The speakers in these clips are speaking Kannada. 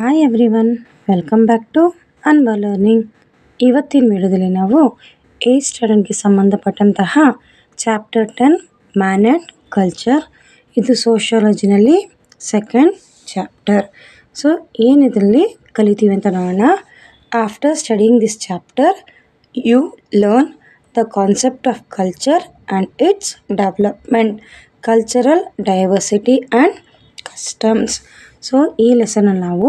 Hi everyone, welcome back to Anva learning. ಇವತ್ತಿನ ವಿಡಿಯೋದಲ್ಲಿ ನಾವು 8th ಸ್ಟ್ಯಾಂಡರ್ಡ್ಗೆ ಸಂಬಂಧಪಟ್ಟಂತಹ ಚಾಪ್ಟರ್ 10 ಮ್ಯಾನ್ ಆ್ಯಂಡ್ ಕಲ್ಚರ್, ಇದು ಸೋಷಿಯಾಲಜಿನಲ್ಲಿ ಸೆಕೆಂಡ್ ಚಾಪ್ಟರ್. ಸೊ ಏನಿದರಲ್ಲಿ ಕಲಿತೀವಿ ಅಂತ ನೋಡೋಣ. After studying this chapter you learn the concept of culture and its development, cultural diversity and customs. So ಈ ಲೆಸನಲ್ಲಿ ನಾವು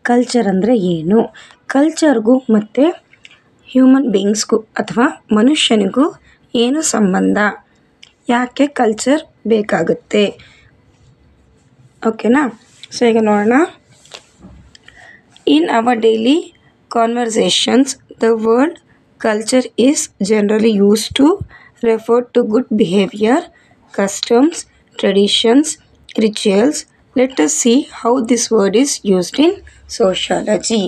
ಕಲ್ಚರ್ ಅಂದರೆ ಏನು, ಕಲ್ಚರ್ಗೂ ಮತ್ತು ಹ್ಯೂಮನ್ ಬೀಯಿಂಗ್ಸ್ಗೂ ಅಥವಾ ಮನುಷ್ಯನಿಗೂ ಏನು ಸಂಬಂಧ, ಯಾಕೆ ಕಲ್ಚರ್ ಬೇಕಾಗುತ್ತೆ, ಓಕೆನಾ. ಸೊ ಈಗ ನೋಡೋಣ. In our daily conversations the word culture is generally used to refer to good behaviour, customs, traditions, rituals. Let us see how this word is used in sociology.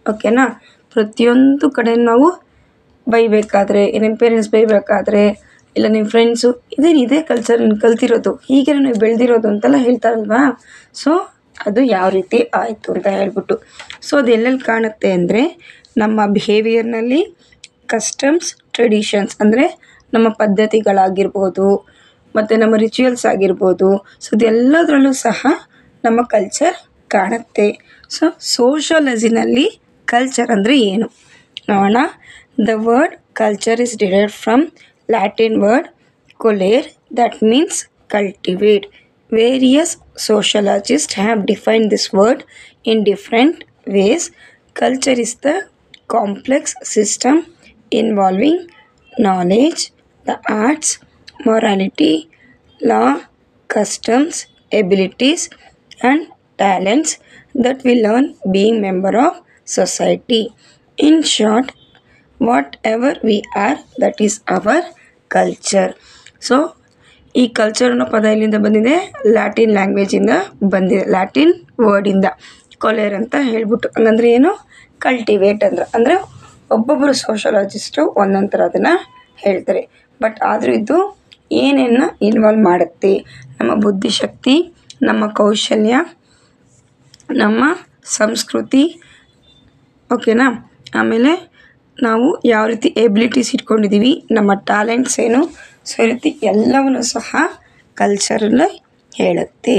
ಓಕೆನಾ. ಪ್ರತಿಯೊಂದು ಕಡೆ ನಾವು ಬೈಬೇಕಾದ್ರೆ, ನಿಮ್ಮ ಪೇರೆಂಟ್ಸ್ ಬೈಬೇಕಾದ್ರೆ, ಇಲ್ಲ ನಿಮ್ಮ ಫ್ರೆಂಡ್ಸು ಇದೇ ಕಲ್ಚರ್ ಕಲ್ತಿರೋದು, ಹೀಗೆ ನೀವು ಬೆಳೆದಿರೋದು ಅಂತೆಲ್ಲ ಹೇಳ್ತಾರಲ್ವಾ. ಸೊ ಅದು ಯಾವ ರೀತಿ ಆಯಿತು ಅಂತ ಹೇಳ್ಬಿಟ್ಟು, ಸೊ ಅದು ಎಲ್ಲೆಲ್ಲಿ ಕಾಣುತ್ತೆ ಅಂದರೆ ನಮ್ಮ ಬಿಹೇವಿಯರ್ನಲ್ಲಿ, ಕಸ್ಟಮ್ಸ್, ಟ್ರೆಡಿಷನ್ಸ್ ಅಂದರೆ ನಮ್ಮ ಪದ್ಧತಿಗಳಾಗಿರ್ಬೋದು, ಮತ್ತು ನಮ್ಮ ರಿಚುವಲ್ಸ್ ಆಗಿರ್ಬೋದು. ಸೊ ಇದೆಲ್ಲದರಲ್ಲೂ ಸಹ ನಮ್ಮ ಕಲ್ಚರ್ ಕಾಣುತ್ತೆ. ಸೊ ಸೋಷಿಯಾಲಜಿನಲ್ಲಿ ಕಲ್ಚರ್ ಅಂದರೆ ಏನು ನೋಡೋಣ. The word culture is derived from Latin word colere that means cultivate. Various sociologists have defined this word in different ways. Culture is the complex system involving knowledge, the arts, morality, law, customs, abilities and talents that we learn being member of society. In short, whatever we are, that is our culture. So ಈ ಕಲ್ಚರ್ ಅನ್ನೋ ಪದ ಎಲ್ಲಿಂದ ಬಂದಿದೆ? ಲ್ಯಾಟಿನ್ ಲ್ಯಾಂಗ್ವೇಜಿಂದ ಬಂದಿದೆ, ಲ್ಯಾಟಿನ್ ವರ್ಡಿಂದ ಕೊಲೇರ್ ಅಂತ ಹೇಳ್ಬಿಟ್ಟು. ಹಂಗಂದ್ರೆ ಏನು? ಕಲ್ಟಿವೇಟ್ ಅಂದರೆ ಒಬ್ಬೊಬ್ಬರು ಸೋಷಿಯಾಲಜಿಸ್ಟು ಒಂದೊಂದು ಥರ ಅದನ್ನು ಹೇಳ್ತಾರೆ. ಬಟ್ ಆದರೂ ಇದು ಏನೇನು ಇನ್ವಾಲ್ವ್ ಮಾಡುತ್ತೆ? ನಮ್ಮ ಬುದ್ಧಿಶಕ್ತಿ, ನಮ್ಮ ಕೌಶಲ್ಯ, ನಮ್ಮ ಸಂಸ್ಕೃತಿ, ಓಕೆನಾ. ಆಮೇಲೆ ನಾವು ಯಾವ ರೀತಿ ಎಬಿಲಿಟೀಸ್ ಇಟ್ಕೊಂಡಿದ್ದೀವಿ, ನಮ್ಮ ಟ್ಯಾಲೆಂಟ್ಸ್ ಏನು, ಸೊ ಈ ರೀತಿ ಎಲ್ಲವನ್ನೂ ಸಹ ಕಲ್ಚರಲ್ಲಿ ಹೇಳುತ್ತೆ.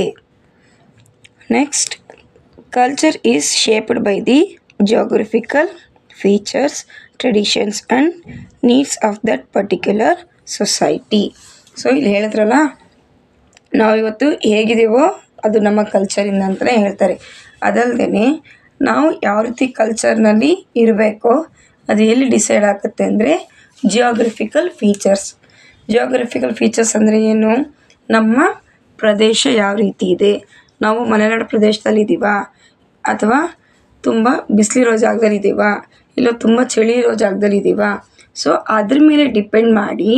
Next, culture is shaped by the geographical features, traditions and needs of that particular society. So ಇಲ್ಲಿ ಹೇಳಿದ್ರಲ್ಲ, ನಾವಿವತ್ತು ಹೇಗಿದ್ದೀವೋ ಅದು ನಮ್ಮ ಕಲ್ಚರಿಂದ ಅಂತಲೇ ಹೇಳ್ತಾರೆ. ಅದಲ್ಲದೆ ನಾವು ಯಾವ ರೀತಿ ಕಲ್ಚರ್ನಲ್ಲಿ ಇರಬೇಕೋ ಅದು ಎಲ್ಲಿ ಡಿಸೈಡ್ ಆಗುತ್ತೆ ಅಂದರೆ ಜಿಯೋಗ್ರಫಿಕಲ್ ಫೀಚರ್ಸ್. ಜಿಯೋಗ್ರಫಿಕಲ್ ಫೀಚರ್ಸ್ ಅಂದರೆ ಏನು? ನಮ್ಮ ಪ್ರದೇಶ ಯಾವ ರೀತಿ ಇದೆ, ನಾವು ಮಲೆನಾಡು ಪ್ರದೇಶದಲ್ಲಿ ಇದ್ದೀವಾ, ಅಥವಾ ತುಂಬ ಬಿಸಿಲಿರೋ ಜಾಗದಲ್ಲಿ ಇದ್ದೀವಾ, ಇಲ್ಲ ತುಂಬ ಚಳಿ ಇರೋ ಜಾಗದಲ್ಲಿ ಇದ್ದೀವಾ. ಸೊ ಅದ್ರ ಮೇಲೆ ಡಿಪೆಂಡ್ ಮಾಡಿ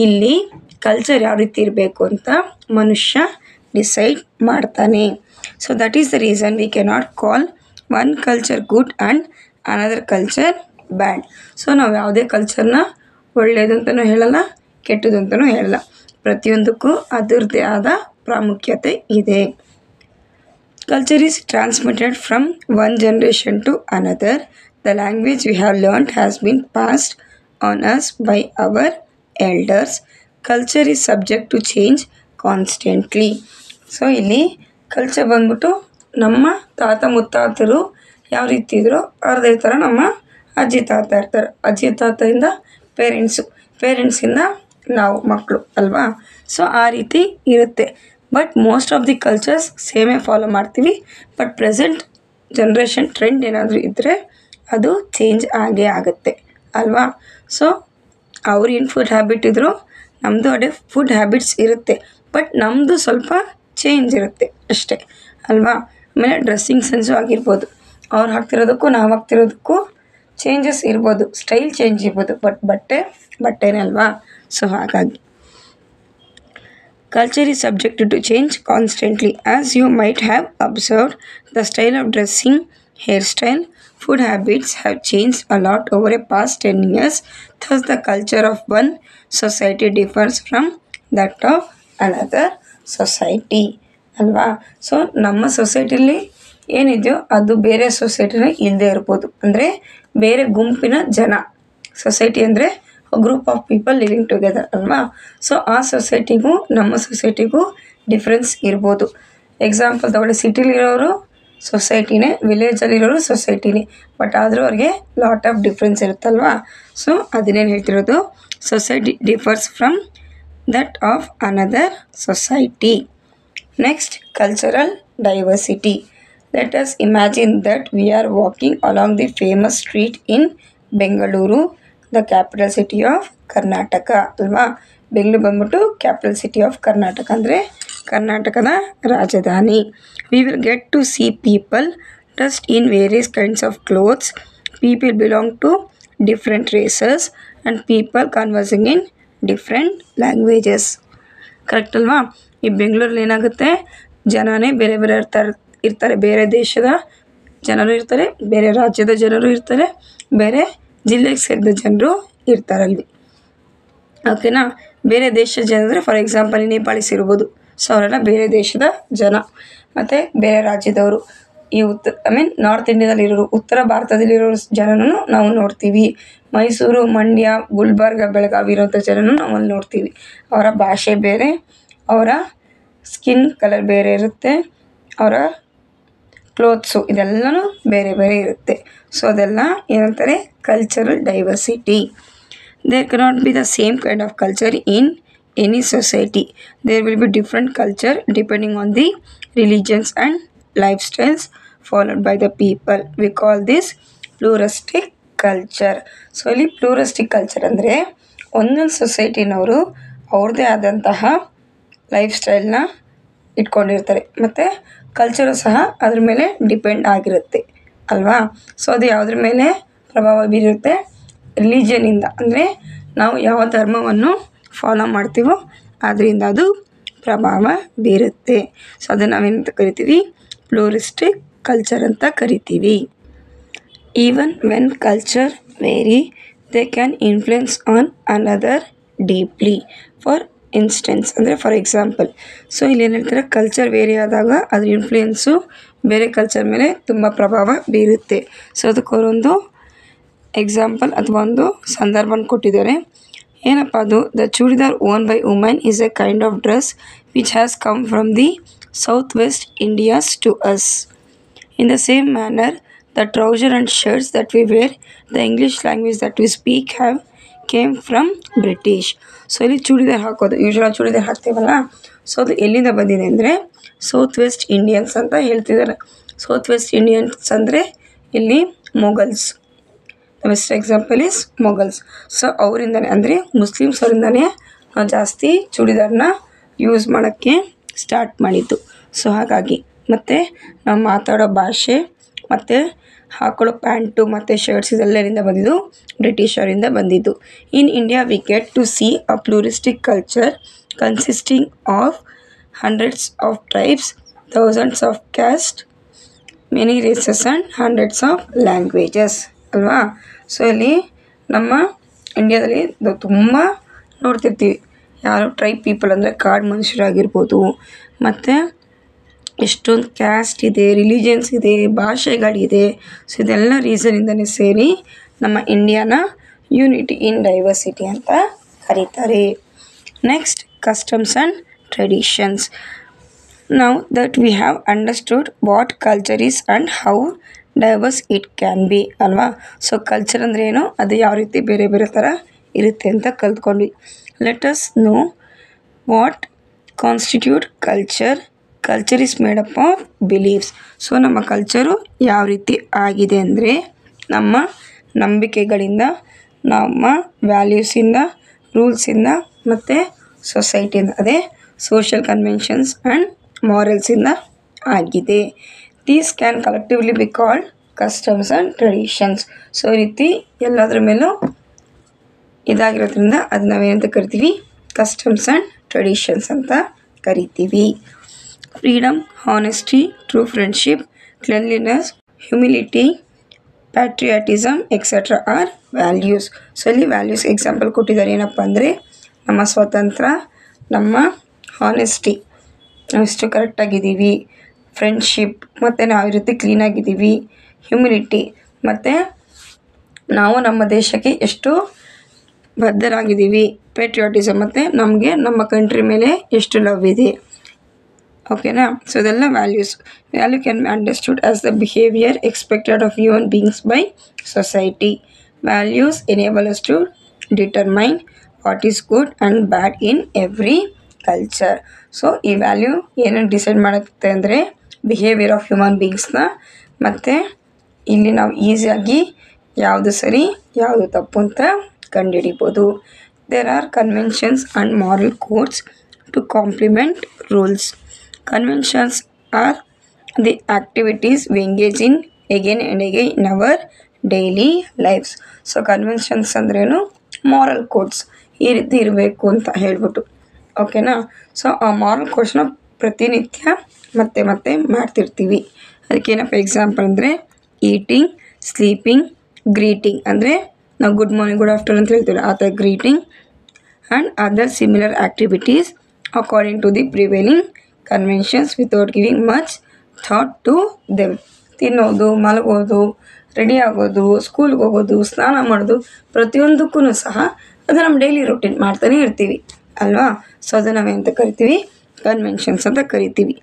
ಇಲ್ಲಿ ಕಲ್ಚರ್ ಯಾವ ರೀತಿ ಇರಬೇಕು ಅಂತ ಮನುಷ್ಯ ಡಿಸೈಡ್ ಮಾಡ್ತಾನೆ. So that is the reason we cannot call one culture good and another culture bad. So ನಾವು ಯಾವುದೇ ಕಲ್ಚರ್ನ ಒಳ್ಳೆಯದು ಅಂತಲೂ ಹೇಳಲ್ಲ, ಕೆಟ್ಟದು ಅಂತಲೂ ಹೇಳಲ್ಲ. ಪ್ರತಿಯೊಂದಕ್ಕೂ ಅದರದ್ದೇ ಆದ ಪ್ರಾಮುಖ್ಯತೆ ಇದೆ. Culture is transmitted from one generation to another. The language we have learned has been passed on us by our elders. Culture is subject to change constantly. So ಇಲ್ಲಿ ಕಲ್ಚರ್ ಬಂದ್ಬಿಟ್ಟು ನಮ್ಮ ತಾತ ಮುತ್ತಾತರು ಯಾವ ರೀತಿ ಇದ್ರೋ ಅದೇ ಥರ ನಮ್ಮ ಅಜ್ಜಿ ತಾತ ಇರ್ತಾರೆ, ಅಜ್ಜಿ ತಾತದಿಂದ ಪೇರೆಂಟ್ಸಿಂದ ನಾವು ಮಕ್ಕಳು ಅಲ್ವಾ. ಸೊ ಆ ರೀತಿ ಇರುತ್ತೆ. But most of the cultures ಸೇಮೇ ಫಾಲೋ ಮಾಡ್ತೀವಿ. ಬಟ್ ಪ್ರೆಸೆಂಟ್ ಜನ್ರೇಷನ್ ಟ್ರೆಂಡ್ ಏನಾದರೂ ಇದ್ದರೆ ಅದು ಚೇಂಜ್ ಆಗೇ ಆಗುತ್ತೆ ಅಲ್ವಾ. ಸೊ ಅವ್ರು ಏನು ಫುಡ್ ಹ್ಯಾಬಿಟ್ ಇದ್ದರೂ ನಮ್ಮದು ಅದೇ ಫುಡ್ ಹ್ಯಾಬಿಟ್ಸ್ ಇರುತ್ತೆ. ಬಟ್ ನಮ್ಮದು ಸ್ವಲ್ಪ ಚೇಂಜ್ ಇರುತ್ತೆ ಅಷ್ಟೇ ಅಲ್ವಾ. ಆಮೇಲೆ ಡ್ರೆಸ್ಸಿಂಗ್ ಸೆನ್ಸು ಆಗಿರ್ಬೋದು, ಅವ್ರು ಹಾಕ್ತಿರೋದಕ್ಕೂ ನಾವು ಹಾಕ್ತಿರೋದಕ್ಕೂ ಚೇಂಜಸ್ ಇರ್ಬೋದು, ಸ್ಟೈಲ್ ಚೇಂಜ್ ಇರ್ಬೋದು, ಬಟ್ ಬಟ್ಟೆನೇ ಅಲ್ವಾ. ಸೊ ಹಾಗಾಗಿ culture is subjected to change constantly. As you might have observed the style of dressing, hair style, food habits have changed a lot over a past 10 years. Thus the culture of one society differs from that of another society ಅಲ್ವಾ. ಸೊ ನಮ್ಮ ಸೊಸೈಟಿಲಿ ಏನಿದೆಯೋ ಅದು ಬೇರೆ ಸೊಸೈಟಿನ ಇಲ್ಲದೆ ಇರ್ಬೋದು. ಅಂದರೆ ಬೇರೆ ಗುಂಪಿನ ಜನ. ಸೊಸೈಟಿ ಅಂದರೆ group of people living together ಅಲ್ವಾ. ಸೊ ಆ ಸೊಸೈಟಿಗೂ ನಮ್ಮ ಸೊಸೈಟಿಗೂ ಡಿಫ್ರೆನ್ಸ್ ಇರ್ಬೋದು. ಎಕ್ಸಾಂಪಲ್ ತಗೊಳ್ಳಿ, ಸಿಟಿಲಿರೋರು ಸೊಸೈಟಿನೇ, ವಿಲೇಜಲ್ಲಿರೋರು ಸೊಸೈಟಿನೇ, ಬಟ್ ಆದರೂ ಅವ್ರಿಗೆ ಲಾಟ್ ಆಫ್ ಡಿಫ್ರೆನ್ಸ್ ಇರುತ್ತಲ್ವಾ. ಸೊ ಅದನ್ನೇನು ಹೇಳ್ತಿರೋದು, society differs from that of another society. Next, cultural diversity. Let us imagine that we are walking along the famous street in Bengaluru, the capital city of Karnataka ಅಲ್ವಾ. ಬೆಂಗಳೂರು ಬಂದ್ಬಿಟ್ಟು ಕ್ಯಾಪಿಟಲ್ ಸಿಟಿ ಆಫ್ ಕರ್ನಾಟಕ, ಅಂದರೆ ಕರ್ನಾಟಕದ ರಾಜಧಾನಿ. We will get to see people dressed in various kinds of clothes, people belong to different races and people conversing in different languages. Correct ಅಲ್ವಾ. ಈ ಬೆಂಗಳೂರಲ್ಲಿ ಏನಾಗುತ್ತೆ, ಜನನೇ ಬೇರೆ ಬೇರೆ ಇರ್ತಾರೆ. ಬೇರೆ ದೇಶದ ಜನರು ಇರ್ತಾರೆ, ಬೇರೆ ರಾಜ್ಯದ ಜನರು ಇರ್ತಾರೆ, ಬೇರೆ ಜಿಲ್ಲೆಗೆ ಸೇರಿದ ಜನರು ಇರ್ತಾರಲ್ಲಿ. ಓಕೆನಾ. ಬೇರೆ ದೇಶದ ಜನ ಅಂದರೆ ಫಾರ್ ಎಕ್ಸಾಂಪಲ್ ನೇಪಾಳೀಸ್ ಇರ್ಬೋದು. ಸೊ ಅವರೆಲ್ಲ ಬೇರೆ ದೇಶದ ಜನ. ಮತ್ತು ಬೇರೆ ರಾಜ್ಯದವರು, ಈ ನಾರ್ತ್ ಇಂಡಿಯಾದಲ್ಲಿರೋರು, ಉತ್ತರ ಭಾರತದಲ್ಲಿರೋ ಜನನೂ ನಾವು ನೋಡ್ತೀವಿ. ಮೈಸೂರು, ಮಂಡ್ಯ, ಗುಲ್ಬರ್ಗ, ಬೆಳಗಾವಿ ಇರೋಂಥ ಜನನೂ ನಾವಲ್ಲಿ ನೋಡ್ತೀವಿ. ಅವರ ಭಾಷೆ ಬೇರೆ, ಅವರ ಸ್ಕಿನ್ ಕಲರ್ ಬೇರೆ ಇರುತ್ತೆ, ಅವರ ಕ್ಲೋತ್ಸು ಇದೆಲ್ಲನೂ ಬೇರೆ ಬೇರೆ ಇರುತ್ತೆ. ಸೊ ಅದೆಲ್ಲ ಏನಂತಾರೆ, cultural diversity. There cannot be the same kind of culture in any society. There will be different culture depending on the religions and lifestyles followed by the people. We call this pluralistic culture. So ಇಲ್ಲಿ ಪ್ಲೂರಸ್ಟಿಕ್ ಕಲ್ಚರ್ ಅಂದರೆ ಒಂದೊಂದು ಸೊಸೈಟಿನವರು ಅವ್ರದ್ದೇ ಆದಂತಹ ಲೈಫ್ ಸ್ಟೈಲ್ನ ಇಟ್ಕೊಂಡಿರ್ತಾರೆ, ಮತ್ತು ಕಲ್ಚರು ಸಹ ಅದ್ರ ಮೇಲೆ ಡಿಪೆಂಡ್ ಆಗಿರುತ್ತೆ ಅಲ್ವಾ. ಸೊ ಅದು ಯಾವುದ್ರ ಮೇಲೆ ಪ್ರಭಾವ ಬೀರುತ್ತೆ, ರಿಲಿಜನಿಂದ, ಅಂದರೆ ನಾವು ಯಾವ ಧರ್ಮವನ್ನು ಫಾಲೋ ಮಾಡ್ತೀವೋ ಅದರಿಂದ ಅದು ಪ್ರಭಾವ ಬೀರುತ್ತೆ. ಸೊ ಅದನ್ನು ನಾವೇನಂತ ಕರಿತೀವಿ, ಪ್ಲೂರಿಸ್ಟಿಕ್ ಕಲ್ಚರ್ ಅಂತ ಕರಿತೀವಿ. Even when culture vary, they can influence on another deeply. For instance ಅಂದರೆ ಫಾರ್ ಎಕ್ಸಾಂಪಲ್, ಸೊ ಇಲ್ಲಿ ಏನು ಹೇಳ್ತಾರೆ, ಕಲ್ಚರ್ ವೇರಿ ಆದಾಗ ಅದ್ರ ಇನ್ಫ್ಲುಯೆನ್ಸು ಬೇರೆ ಕಲ್ಚರ್ ಮೇಲೆ ತುಂಬ ಪ್ರಭಾವ ಬೀರುತ್ತೆ. ಸೊ ಅದಕ್ಕೊಂದು ಎಕ್ಸಾಂಪಲ್ ಅಥವಾ ಒಂದು ಸಂದರ್ಭನ ಕೊಟ್ಟಿದ್ದಾರೆ. ಏನಪ್ಪ ಅದು, the churidar own by women is a kind of dress which has come from the south west Indias to us. In the same manner, the trouser and shirts that we wear, the English language that we speak have came from British. So ಇಲ್ಲಿ ಚೂಡಿದಾರ್ ಹಾಕೋದು, ಯೂಶ್ವಲ್ ಚೂಡಿದಾರ್ ಹಾಕ್ತೀವಲ್ಲ, ಸೊ ಅದು ಎಲ್ಲಿಂದ ಬಂದಿದೆ ಅಂದರೆ ಸೌತ್ ವೆಸ್ಟ್ ಇಂಡಿಯನ್ಸ್ ಅಂತ ಹೇಳ್ತಿದ್ದಾರೆ. ಸೌತ್ ವೆಸ್ಟ್ ಇಂಡಿಯನ್ಸ್ ಅಂದರೆ ಇಲ್ಲಿ Mughals. Best example is Mughals. So ಅವರಿಂದನೇ ಅಂದರೆ ಮುಸ್ಲಿಮ್ಸ್ ಅವರಿಂದನೇ ನಾವು ಜಾಸ್ತಿ ಚೂಡಿದಾರನ್ನ ಯೂಸ್ ಮಾಡೋಕ್ಕೆ ಸ್ಟಾರ್ಟ್ ಮಾಡಿದ್ದು. ಸೊ ಹಾಗಾಗಿ ಮತ್ತು ನಾವು ಮಾತಾಡೋ ಭಾಷೆ ಮತ್ತು ಹಾಕೊಳ್ಳೋ ಪ್ಯಾಂಟು ಮತ್ತು ಶರ್ಟ್ಸ್ ಇದೆಲ್ಲರಿಂದ ಬಂದಿದ್ದು ಬ್ರಿಟಿಷರಿಂದ ಬಂದಿದ್ದು. In India we get to see a pluralistic culture consisting of hundreds of tribes, thousands of caste, many races and hundreds of languages ಅಲ್ವಾ. ಸೊ ಇಲ್ಲಿ ನಮ್ಮ ಇಂಡಿಯಾದಲ್ಲಿ ತುಂಬ ನೋಡ್ತಿರ್ತೀವಿ, ಯಾರು ಟ್ರೈಬ್ ಪೀಪಲ್ ಅಂದರೆ ಕಾಡು ಮನುಷ್ಯರಾಗಿರ್ಬೋದು, ಮತ್ತು ಎಷ್ಟೊಂದು ಕ್ಯಾಸ್ಟ್ ಇದೆ, ರಿಲಿಜನ್ಸ್ ಇದೆ, ಭಾಷೆಗಳಿದೆ. ಸೊ ಇದೆಲ್ಲ ರೀಸನಿಂದನೇ ಸೇರಿ ನಮ್ಮ ಇಂಡಿಯಾನ ಯೂನಿಟಿ ಇನ್ ಡೈವರ್ಸಿಟಿ ಅಂತ ಕರೀತಾರೆ. Next, customs and traditions. Now that we have understood what culture is and how diverse it can be ಅಲ್ವಾ. ಸೊ ಕಲ್ಚರ್ ಅಂದರೆ ಏನು, ಅದು ಯಾವ ರೀತಿ ಬೇರೆ ಬೇರೆ ಥರ ಇರುತ್ತೆ ಅಂತ ಕಲ್ತ್ಕೊಂಡ್ವಿ. Let us know what constitute culture. Culture is made up of beliefs. So ನಮ್ಮ ಕಲ್ಚರು ಯಾವ ರೀತಿ ಆಗಿದೆ ಅಂದರೆ ನಮ್ಮ ನಂಬಿಕೆಗಳಿಂದ, ನಮ್ಮ ವ್ಯಾಲ್ಯೂಸಿಂದ, ರೂಲ್ಸಿಂದ ಮತ್ತು ಸೊಸೈಟಿಯಿಂದ, ಅದೇ ಸೋಷಿಯಲ್ ಕನ್ವೆನ್ಷನ್ಸ್ ಆ್ಯಂಡ್ ಮಾರಲ್ಸಿಂದ ಆಗಿದೆ. These can collectively be called customs and traditions. So ಈ ರೀತಿ ಎಲ್ಲದರ ಮೇಲೂ ಇದಾಗಿರೋದ್ರಿಂದ ಅದು ನಾವೇನಂತ ಕರಿತೀವಿ, ಕಸ್ಟಮ್ಸ್ ಆ್ಯಂಡ್ ಟ್ರೆಡಿಷನ್ಸ್ ಅಂತ ಕರಿತೀವಿ. Freedom, honesty, true friendship, cleanliness, humility, patriotism etcetera are values. So ಇಲ್ಲಿ ವ್ಯಾಲ್ಯೂಸ್ ಎಕ್ಸಾಂಪಲ್ ಕೊಟ್ಟಿದ್ದಾರೆ. ಏನಪ್ಪ ಅಂದರೆ ನಮ್ಮ ಸ್ವಾತಂತ್ರ್ಯ, ನಮ್ಮ ಹಾನೆಸ್ಟಿ, ನಾವು ಎಷ್ಟು ಕರೆಕ್ಟಾಗಿದ್ದೀವಿ, ಫ್ರೆಂಡ್ಶಿಪ್, ಮತ್ತು ನಾವು ಈ ರೀತಿ ಕ್ಲೀನಾಗಿದ್ದೀವಿ, ಹ್ಯುಮಿನಿಟಿ, ಮತ್ತು ನಾವು ನಮ್ಮ ದೇಶಕ್ಕೆ ಎಷ್ಟು ಬದ್ಧರಾಗಿದ್ದೀವಿ, ಪೇಟ್ರಿಯಾಟಿಸಮ್, ಮತ್ತು ನಮಗೆ ನಮ್ಮ ಕಂಟ್ರಿ ಮೇಲೆ ಎಷ್ಟು ಲವ್ ಇದೆ. ಓಕೆನಾ. ಸೊ ಇದೆಲ್ಲ values. Value can be understood as the behaviour expected of human beings by society. Values enable us to determine what is good and bad in every culture. So ಈ ವ್ಯಾಲ್ಯೂ ಏನನ್ನು ಡಿಸೈಡ್ ಮಾಡುತ್ತೆ ಅಂದರೆ ಬಿಹೇವಿಯರ್ ಆಫ್ ಹ್ಯೂಮನ್ ಬೀಯಿಂಗ್ಸ್ನ, ಮತ್ತು ಇಲ್ಲಿ ನಾವು ಈಸಿಯಾಗಿ ಯಾವುದು ಸರಿ ಯಾವುದು ತಪ್ಪು ಅಂತ ಕಂಡುಹಿಡಿಬೋದು. There are conventions and moral codes to complement rules. Conventions are the activities we engage in again and again in our daily lifes. So conventions ಅಂದ್ರೇನು, ಮಾರಲ್ ಕೋಡ್ಸ್, ಈ ರೀತಿ ಇರಬೇಕು ಅಂತ ಹೇಳ್ಬಿಟ್ಟು. ಓಕೆನಾ. ಸೊ ಆ ಮಾರಲ್ ಕೋಡ್ಸ್ನ ಪ್ರತಿನಿತ್ಯ ಮತ್ತೆ ಮತ್ತೆ ಮಾಡ್ತಿರ್ತೀವಿ. ಅದಕ್ಕೇನಪ್ಪ ಎಕ್ಸಾಂಪಲ್ ಅಂದರೆ ಈಟಿಂಗ್, ಸ್ಲೀಪಿಂಗ್, ಗ್ರೀಟಿಂಗ್, ಅಂದರೆ ನಾವು ಗುಡ್ ಮಾರ್ನಿಂಗ್, ಗುಡ್ ಆಫ್ಟರ್ನೂನ್ ಅಂತ ಹೇಳ್ತೀವಿ, ಆ ಥರ greeting and other similar activities according to the prevailing conventions without giving much thought to them. ತಿನ್ನೋದು, ಮಲಗೋದು, ರೆಡಿ ಆಗೋದು, ಸ್ಕೂಲ್ಗೆ ಹೋಗೋದು, ಸ್ನಾನ ಮಾಡೋದು, ಪ್ರತಿಯೊಂದಕ್ಕೂ ಸಹ ಅದು ನಮ್ಮ ಡೈಲಿ ರೂಟೀನ್ ಮಾಡ್ತಾನೆ ಇರ್ತೀವಿ ಅಲ್ವಾ. ಸೊ ಅದು ನಾವೇಂತ ಕರಿತೀವಿ, ಕನ್ವೆನ್ಷನ್ಸ್ ಅಂತ ಕರಿತೀವಿ.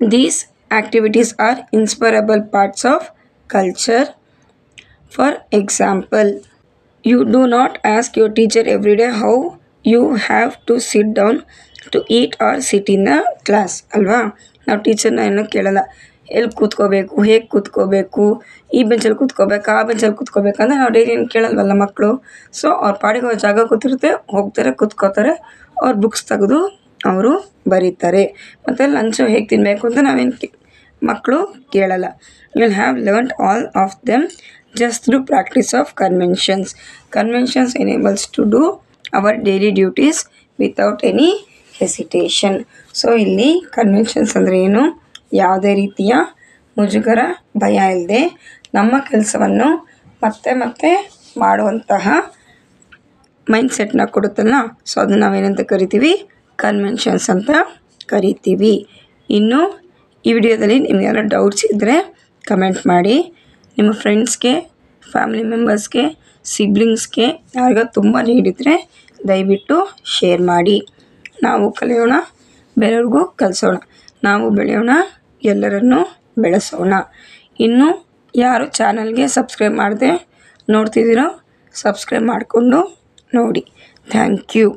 These activities are inseparable parts of culture. For example, you do not ask your teacher every day how you have to sit down to eat or sit in the class ಅಲ್ವಾ. ನಾವು ಟೀಚರ್ನ ಏನೋ ಕೇಳಲ್ಲ, ಎಲ್ಲಿ ಕೂತ್ಕೋಬೇಕು, ಹೇಗೆ ಕೂತ್ಕೋಬೇಕು, ಈ ಬೆಂಚಲ್ಲಿ ಕೂತ್ಕೋಬೇಕು, ಆ ಬೆಂಚಲ್ಲಿ ಕೂತ್ಕೋಬೇಕು ಅಂದರೆ ನಾವು ಡೈಲಿ ಏನು ಕೇಳಲ್ವಲ್ಲ ಮಕ್ಕಳು. ಸೊ ಅವ್ರ ಪಾಡಿಗೆ ಅವ್ರ ಜಾಗ ಕೂತಿರುತ್ತೆ, ಹೋಗ್ತಾರೆ, ಕೂತ್ಕೋತಾರೆ, ಅವ್ರ ಬುಕ್ಸ್ ತೆಗೆದು ಅವರು ಬರೀತಾರೆ. ಮತ್ತು ಲಂಚು ಹೇಗೆ ತಿನ್ನಬೇಕು ಅಂತ ನಾವೇನು ಮಕ್ಕಳು ಕೇಳಲ್ಲ. You will have learned all of them just through practice of conventions. Conventions enables to do our daily duties without any hesitation. So ಇಲ್ಲಿ ಕನ್ವೆನ್ಷನ್ಸ್ ಅಂದರೆ ಏನು, ಯಾವುದೇ ರೀತಿಯ ಮುಜುಗರ, ಭಯ ಇಲ್ಲದೆ ನಮ್ಮ ಕೆಲಸವನ್ನು ಮತ್ತೆ ಮತ್ತೆ ಮಾಡುವಂತಹ ಮೈಂಡ್ಸೆಟ್ನ ಕೊಡುತ್ತಲ್ಲ. ಸೊ ಅದನ್ನು ನಾವೇನಂತ ಕರಿತೀವಿ, ಕನ್ವೆನ್ಷನ್ಸ್ ಅಂತ ಕರಿತೀವಿ. ಇನ್ನು ಈ ವಿಡಿಯೋದಲ್ಲಿ ನಿಮ್ಗೆ ಯಾರೋ ಡೌಟ್ಸ್ ಇದ್ದರೆ ಕಮೆಂಟ್ ಮಾಡಿ. ನಿಮ್ಮ ಫ್ರೆಂಡ್ಸ್ಗೆ, ಫ್ಯಾಮಿಲಿ ಮೆಂಬರ್ಸ್ಗೆ, ಸಿಬ್ಲಿಂಗ್ಸ್ಗೆ ಯಾರಿಗೋ ತುಂಬ ನೀಡಿದರೆ ದಯವಿಟ್ಟು ಶೇರ್ ಮಾಡಿ. ನಾವು ಕಲಿಯೋಣ, ಬೇರೆಯವ್ರಿಗೂ ಕಲಿಸೋಣ, ನಾವು ಬೆಳೆಯೋಣ, ಎಲ್ಲರನ್ನೂ ಬೆಳೆಸೋಣ. ಇನ್ನು ಯಾರು ಚಾನಲ್ಗೆ ಸಬ್ಸ್ಕ್ರೈಬ್ ಮಾಡದೆ ನೋಡ್ತಿದ್ದೀರೋ ಸಬ್ಸ್ಕ್ರೈಬ್ ಮಾಡಿಕೊಂಡು ನೋಡಿ. Thank you.